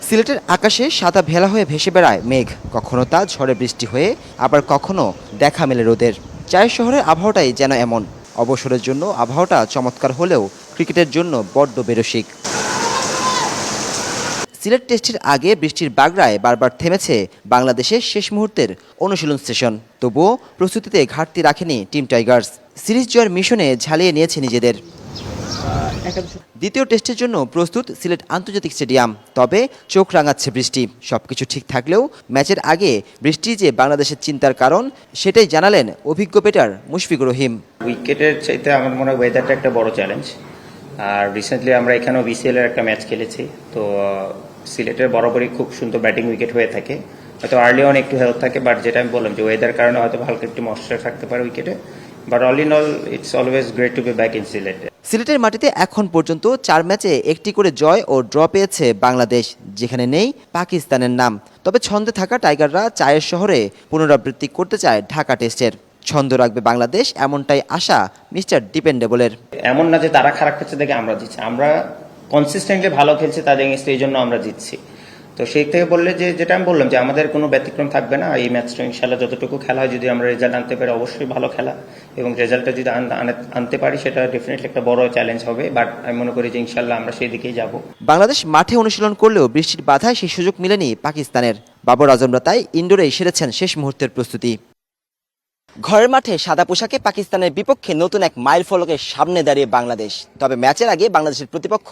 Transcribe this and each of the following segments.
সিলেটের আকাশে সাদা ভেলা হয়ে ভেসে বেড়ায় মেঘ, কখনো তা ঝড়ে বৃষ্টি হয়ে, আবার কখনো দেখা মেলে রোদের। চায়ের শহরের আবহাওয়াটাই যেন এমন। অবসরের জন্য আবহাওয়াটা চমৎকার হলেও ক্রিকেটের জন্য বড্ড বেরসিক। সিলেট টেস্টের আগে বৃষ্টির বাগড়ায় বারবার থেমেছে বাংলাদেশের শেষ মুহূর্তের অনুশীলন সেশন। তবুও প্রস্তুতিতে ঘাটতি রাখেনি টিম টাইগার্স। সিরিজ জয়ের মিশনে ঝালিয়ে নিয়েছে নিজেদের। দ্বিতীয় টেস্টের জন্য প্রস্তুত সিলেট আন্তর্জাতিক স্টেডিয়াম। তবে চোখ রাঙাচ্ছে বৃষ্টি। সবকিছু ঠিক থাকলেও ম্যাচের আগে বৃষ্টি যে বাংলাদেশের চিন্তার কারণ, সেটাই জানালেন অভিজ্ঞ ব্যাটার মুশফিকুর রহিম। উইকেটের চাইতে আমার মনে হয় ওয়েদারটা একটা বড় চ্যালেঞ্জ। আর রিসেন্টলি আমরা এখানেও বিসিএল এর একটা ম্যাচ খেলেছি, তো সিলেটের বরাবরই খুব সুন্দর ব্যাটিং উইকেট হয়ে থাকে। হয়তো আর্লি অন একটু হেল্প থাকে, বাট যেটা আমি বললাম যে ওয়েদার কারণে হয়তো হালকা একটু ময়েশ্চার থাকতে পারে উইকেটে। But all in all it's always great two be back in Sylhet. সিলেটের মাটিতে এখন পর্যন্ত 4 ম্যাচে একটি করে জয় ও ড্র পেয়েছে বাংলাদেশ, যেখানে নেই পাকিস্তানের নাম। তবে ছন্দে থাকা টাইগাররা চায়ের শহরে পুনরাবৃত্তি করতে চায় ঢাকা টেস্টের। ছন্দ রাখবে বাংলাদেশ, এমনটাই আশা মিস্টার ডিপেন্ডেবলের। এমন না যে তারা খারাপ খেলছে দেখে আমরা জিতছি, আমরা কনসিস্টেন্টলি ভালো খেলছি তাদের এগেইনস্টে, এই জন্য আমরা জিতছি। তো সেই থেকে বললে যে যেটা আমি বললাম যে আমাদের কোনো ব্যতিক্রম থাকবে না এই ম্যাচটা। ইনশাল্লাহ যতটুকু খেলা হয়, যদি আমরা রেজাল্ট আনতে পারি অবশ্যই ভালো খেলা, এবং রেজাল্টটা যদি আনতে পারি সেটা ডেফিনেটলি একটা বড় চ্যালেঞ্জ হবে। বাট আমি মনে করি যে ইনশাল্লাহ আমরা সেই দিকেই যাব। বাংলাদেশ মাঠে অনুশীলন করলেও বৃষ্টির বাধায় সেই সুযোগ মিলেনি পাকিস্তানের। বাবর আজমরা তাই ইনডোরেই সেরেছেন শেষ মুহূর্তের প্রস্তুতি। ঘরের মাঠে সাদা পোশাকে পাকিস্তানের বিপক্ষে নতুন এক মাইল ফলকের সামনে দাঁড়িয়ে বাংলাদেশ। তবে ম্যাচের আগে বাংলাদেশের প্রতিপক্ষ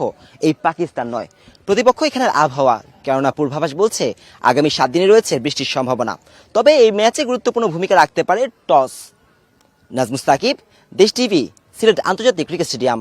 এই পাকিস্তান নয়, প্রতিপক্ষ এখানের আবহাওয়া। কেননা পূর্বাভাস বলছে আগামী 7 দিনে রয়েছে বৃষ্টির সম্ভাবনা। তবে এই ম্যাচে গুরুত্বপূর্ণ ভূমিকা রাখতে পারে টস। নাজমুস সাকিব, দেশ টিভি, সিলেট আন্তর্জাতিক ক্রিকেট স্টেডিয়াম।